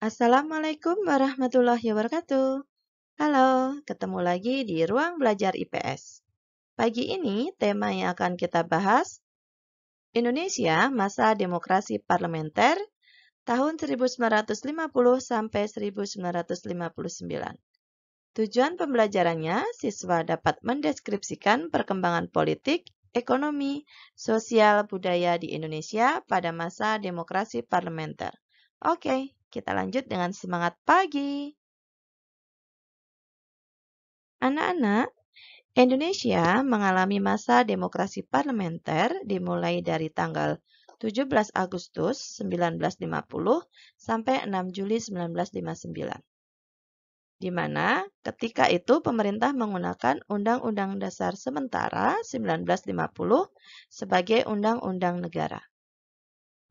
Assalamualaikum warahmatullahi wabarakatuh. Halo, ketemu lagi di Ruang Belajar IPS. Pagi ini, tema yang akan kita bahas, Indonesia Masa Demokrasi Parlementer tahun 1950 sampai 1959. Tujuan pembelajarannya, siswa dapat mendeskripsikan perkembangan politik, ekonomi, sosial, budaya di Indonesia pada masa demokrasi parlementer. Oke, kita lanjut dengan semangat pagi. Anak-anak, Indonesia mengalami masa demokrasi parlementer dimulai dari tanggal 17 Agustus 1950 sampai 6 Juli 1959. Di mana ketika itu pemerintah menggunakan Undang-Undang Dasar Sementara 1950 sebagai undang-undang negara.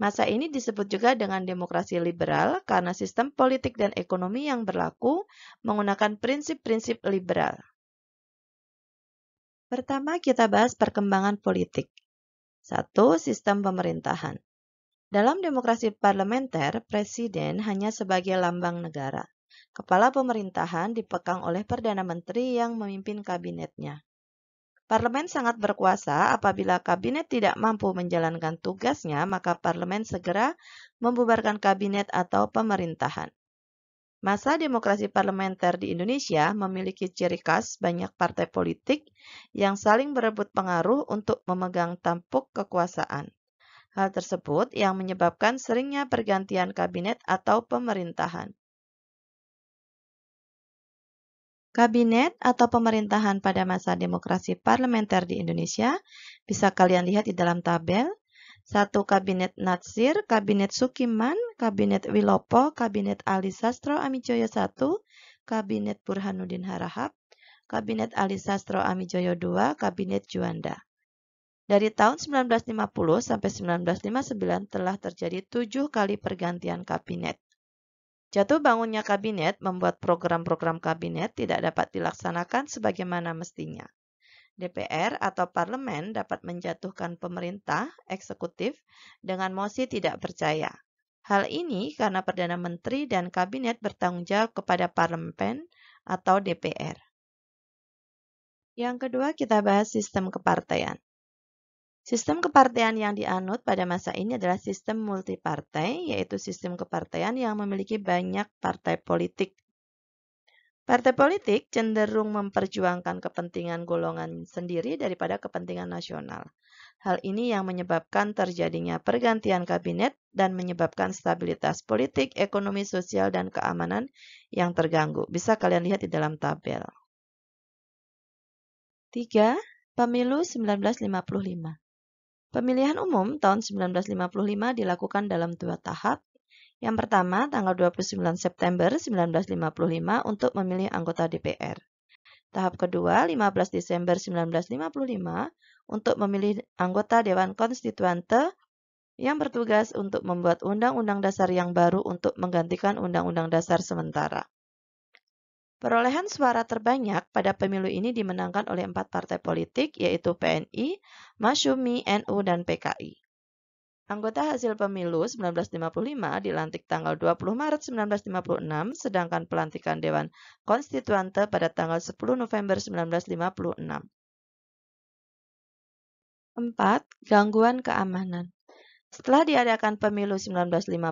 Masa ini disebut juga dengan demokrasi liberal karena sistem politik dan ekonomi yang berlaku menggunakan prinsip-prinsip liberal. Pertama, kita bahas perkembangan politik. 1. Sistem pemerintahan. Dalam demokrasi parlementer, presiden hanya sebagai lambang negara. Kepala pemerintahan dipegang oleh Perdana Menteri yang memimpin kabinetnya. Parlemen sangat berkuasa apabila kabinet tidak mampu menjalankan tugasnya, maka parlemen segera membubarkan kabinet atau pemerintahan. Masa demokrasi parlementer di Indonesia memiliki ciri khas banyak partai politik yang saling berebut pengaruh untuk memegang tampuk kekuasaan. Hal tersebut yang menyebabkan seringnya pergantian kabinet atau pemerintahan. Kabinet atau pemerintahan pada masa demokrasi parlementer di Indonesia bisa kalian lihat di dalam tabel. 1. Kabinet Natsir, Kabinet Sukiman, Kabinet Wilopo, Kabinet Ali Sastro Amijoyo I, Kabinet Burhanuddin Harahap, Kabinet Ali Sastro Amijoyo II, Kabinet Juanda. Dari tahun 1950 sampai 1959 telah terjadi 7 kali pergantian kabinet. Jatuh bangunnya kabinet membuat program-program kabinet tidak dapat dilaksanakan sebagaimana mestinya. DPR atau parlemen dapat menjatuhkan pemerintah, eksekutif, dengan mosi tidak percaya. Hal ini karena Perdana Menteri dan kabinet bertanggung jawab kepada parlemen atau DPR. Yang kedua, kita bahas sistem kepartaian. Sistem kepartaian yang dianut pada masa ini adalah sistem multipartai, yaitu sistem kepartaian yang memiliki banyak partai politik. Partai politik cenderung memperjuangkan kepentingan golongan sendiri daripada kepentingan nasional. Hal ini yang menyebabkan terjadinya pergantian kabinet dan menyebabkan stabilitas politik, ekonomi, sosial, dan keamanan yang terganggu. Bisa kalian lihat di dalam tabel. 3. Pemilu 1955. Pemilihan umum tahun 1955 dilakukan dalam 2 tahap. Yang pertama, tanggal 29 September 1955 untuk memilih anggota DPR. Tahap kedua, 15 Desember 1955 untuk memilih anggota Dewan Konstituante yang bertugas untuk membuat Undang-Undang Dasar yang baru untuk menggantikan Undang-Undang Dasar sementara. Perolehan suara terbanyak pada pemilu ini dimenangkan oleh 4 partai politik, yaitu PNI, Masyumi, NU, dan PKI. Anggota hasil pemilu 1955 dilantik tanggal 20 Maret 1956, sedangkan pelantikan Dewan Konstituante pada tanggal 10 November 1956. 4. Gangguan keamanan. Setelah diadakan pemilu 1955,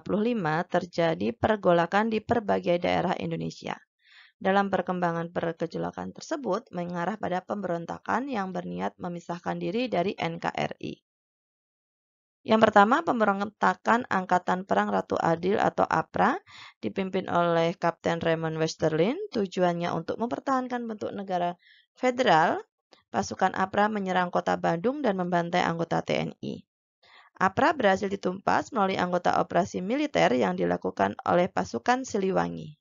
terjadi pergolakan di berbagai daerah Indonesia. Dalam perkembangan pergolakan tersebut mengarah pada pemberontakan yang berniat memisahkan diri dari NKRI. Yang pertama, pemberontakan Angkatan Perang Ratu Adil atau APRA dipimpin oleh Kapten Raymond Westerlin. Tujuannya untuk mempertahankan bentuk negara federal. Pasukan APRA menyerang kota Bandung dan membantai anggota TNI. APRA berhasil ditumpas melalui anggota operasi militer yang dilakukan oleh pasukan Siliwangi.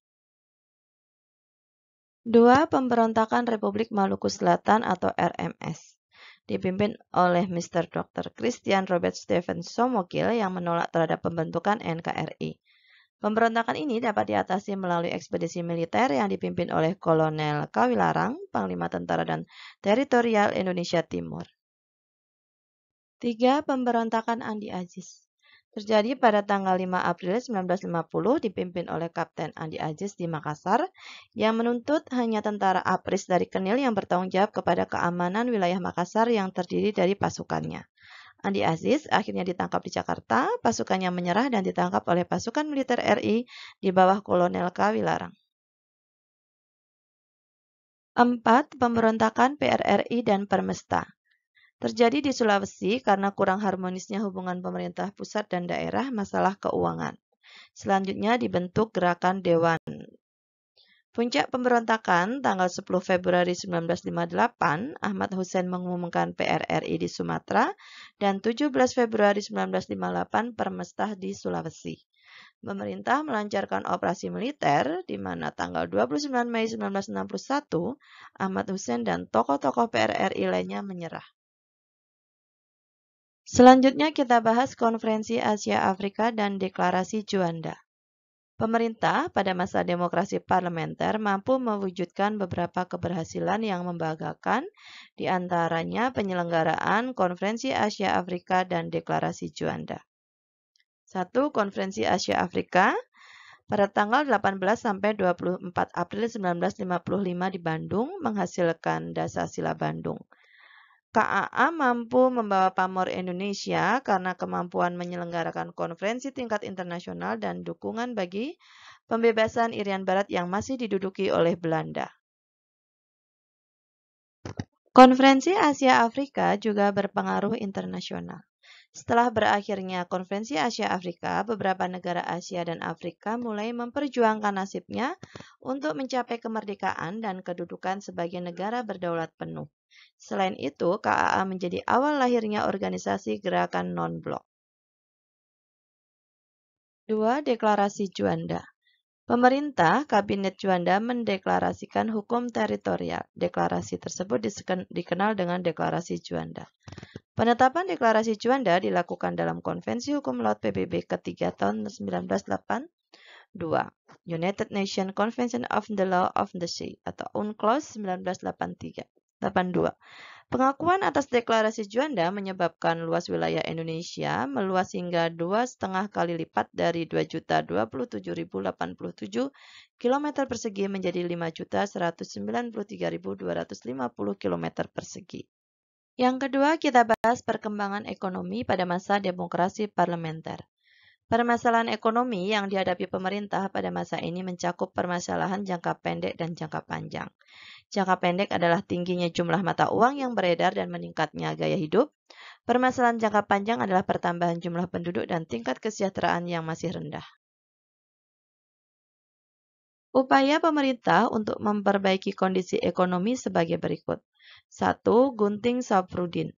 2. Pemberontakan Republik Maluku Selatan atau RMS. Dipimpin oleh Mr. Dr. Christian Robert Stephen Somogil yang menolak terhadap pembentukan NKRI. Pemberontakan ini dapat diatasi melalui ekspedisi militer yang dipimpin oleh Kolonel Kawilarang, Panglima Tentara dan Teritorial Indonesia Timur. 3. Pemberontakan Andi Aziz. terjadi pada tanggal 5 April 1950 dipimpin oleh Kapten Andi Aziz di Makassar yang menuntut hanya tentara APRIS dari Kenil yang bertanggung jawab kepada keamanan wilayah Makassar yang terdiri dari pasukannya. Andi Aziz akhirnya ditangkap di Jakarta, pasukannya menyerah dan ditangkap oleh pasukan militer RI di bawah Kolonel K. Wilarang. 4. Pemberontakan PRRI dan Permesta. Terjadi di Sulawesi karena kurang harmonisnya hubungan pemerintah pusat dan daerah masalah keuangan. Selanjutnya dibentuk Gerakan Dewan. Puncak pemberontakan tanggal 10 Februari 1958, Ahmad Hussein mengumumkan PRRI di Sumatera dan 17 Februari 1958 Permesta di Sulawesi. Pemerintah melancarkan operasi militer di mana tanggal 29 Mei 1961 Ahmad Hussein dan tokoh-tokoh PRRI lainnya menyerah. Selanjutnya kita bahas Konferensi Asia Afrika dan Deklarasi Juanda. Pemerintah pada masa demokrasi parlementer mampu mewujudkan beberapa keberhasilan yang membanggakan, di antaranya penyelenggaraan Konferensi Asia Afrika dan Deklarasi Juanda. 1. Konferensi Asia Afrika pada tanggal 18 sampai 24 April 1955 di Bandung menghasilkan Dasar-Sila Bandung. KAA mampu membawa pamor Indonesia karena kemampuan menyelenggarakan konferensi tingkat internasional dan dukungan bagi pembebasan Irian Barat yang masih diduduki oleh Belanda. Konferensi Asia Afrika juga berpengaruh internasional. Setelah berakhirnya Konferensi Asia Afrika, beberapa negara Asia dan Afrika mulai memperjuangkan nasibnya untuk mencapai kemerdekaan dan kedudukan sebagai negara berdaulat penuh. Selain itu, KAA menjadi awal lahirnya organisasi gerakan non-blok. 2. Deklarasi Juanda. Pemerintah Kabinet Juanda mendeklarasikan hukum teritorial. Deklarasi tersebut dikenal dengan Deklarasi Juanda. Penetapan Deklarasi Juanda dilakukan dalam Konvensi Hukum Laut PBB ketiga tahun 1982, United Nations Convention of the Law of the Sea atau UNCLOS 1982. Pengakuan atas Deklarasi Juanda menyebabkan luas wilayah Indonesia meluas hingga 2,5 kali lipat dari 2.027.087 km persegi menjadi 5.193.250 km persegi. Yang kedua, kita bahas perkembangan ekonomi pada masa demokrasi parlementer. Permasalahan ekonomi yang dihadapi pemerintah pada masa ini mencakup permasalahan jangka pendek dan jangka panjang. Jangka pendek adalah tingginya jumlah mata uang yang beredar dan meningkatnya gaya hidup. Permasalahan jangka panjang adalah pertambahan jumlah penduduk dan tingkat kesejahteraan yang masih rendah. Upaya pemerintah untuk memperbaiki kondisi ekonomi sebagai berikut. 1. Gunting Safrudin.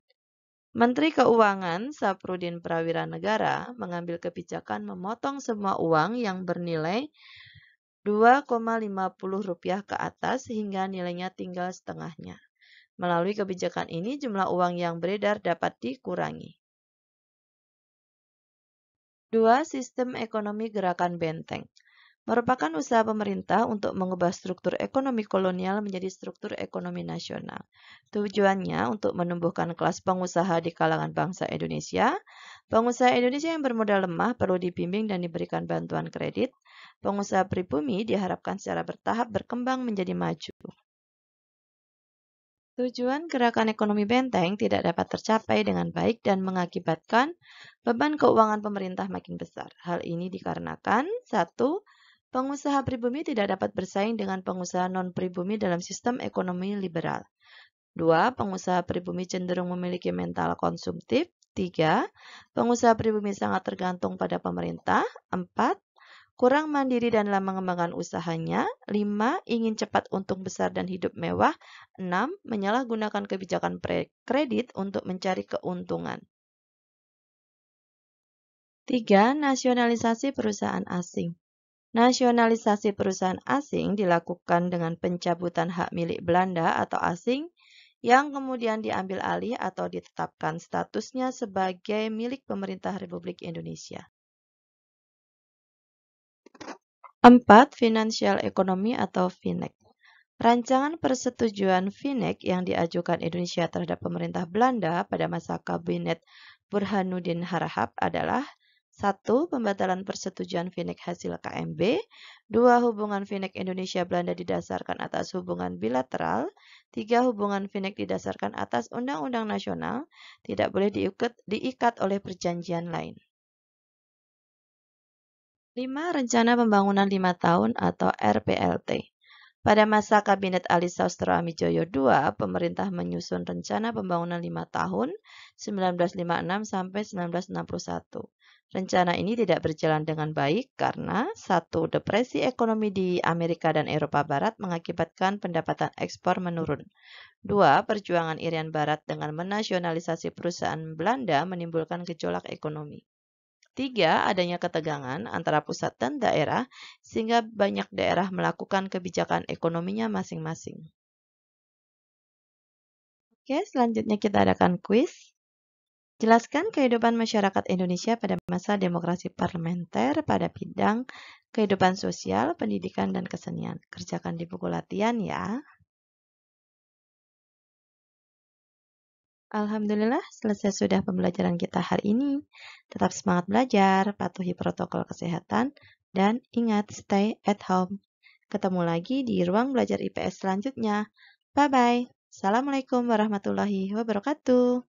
Menteri Keuangan Safrudin Prawira Negara mengambil kebijakan memotong semua uang yang bernilai Rp2,50 ke atas hingga nilainya tinggal setengahnya. Melalui kebijakan ini, jumlah uang yang beredar dapat dikurangi. 2. Sistem ekonomi gerakan benteng. Merupakan usaha pemerintah untuk mengubah struktur ekonomi kolonial menjadi struktur ekonomi nasional. Tujuannya untuk menumbuhkan kelas pengusaha di kalangan bangsa Indonesia. Pengusaha Indonesia yang bermodal lemah perlu dibimbing dan diberikan bantuan kredit. Pengusaha pribumi diharapkan secara bertahap berkembang menjadi maju. Tujuan gerakan ekonomi benteng tidak dapat tercapai dengan baik dan mengakibatkan beban keuangan pemerintah makin besar. Hal ini dikarenakan 1. Pengusaha pribumi tidak dapat bersaing dengan pengusaha non-pribumi dalam sistem ekonomi liberal. 2. Pengusaha pribumi cenderung memiliki mental konsumtif. 3. Pengusaha pribumi sangat tergantung pada pemerintah. 4. Kurang mandiri dan dalam mengembangkan usahanya. 5. Ingin cepat untung besar dan hidup mewah. 6. Menyalahgunakan kebijakan kredit untuk mencari keuntungan. 3. Nasionalisasi perusahaan asing. Nasionalisasi perusahaan asing dilakukan dengan pencabutan hak milik Belanda atau asing yang kemudian diambil alih atau ditetapkan statusnya sebagai milik pemerintah Republik Indonesia. 4. Financial Economy atau FINEC. Rancangan persetujuan FINEC yang diajukan Indonesia terhadap pemerintah Belanda pada masa Kabinet Burhanuddin Harahap adalah 1. Pembatalan persetujuan FINEK hasil KMB. 2. Hubungan FINEK Indonesia-Belanda didasarkan atas hubungan bilateral. 3. Hubungan FINEK didasarkan atas undang-undang nasional, tidak boleh diikat oleh perjanjian lain. 5. Rencana Pembangunan 5 Tahun atau RPLT. Pada masa Kabinet Ali Sastro Amijoyo II, pemerintah menyusun Rencana Pembangunan 5 Tahun 1956 sampai 1961. Rencana ini tidak berjalan dengan baik karena 1. Depresi ekonomi di Amerika dan Eropa Barat mengakibatkan pendapatan ekspor menurun. 2. Perjuangan Irian Barat dengan menasionalisasi perusahaan Belanda menimbulkan gejolak ekonomi. 3. Adanya ketegangan antara pusat dan daerah sehingga banyak daerah melakukan kebijakan ekonominya masing-masing. Oke, selanjutnya kita adakan kuis. Jelaskan kehidupan masyarakat Indonesia pada masa demokrasi parlementer pada bidang kehidupan sosial, pendidikan, dan kesenian. Kerjakan di buku latihan ya. Alhamdulillah, selesai sudah pembelajaran kita hari ini. Tetap semangat belajar, patuhi protokol kesehatan, dan ingat stay at home. Ketemu lagi di ruang belajar IPS selanjutnya. Bye-bye. Assalamualaikum warahmatullahi wabarakatuh.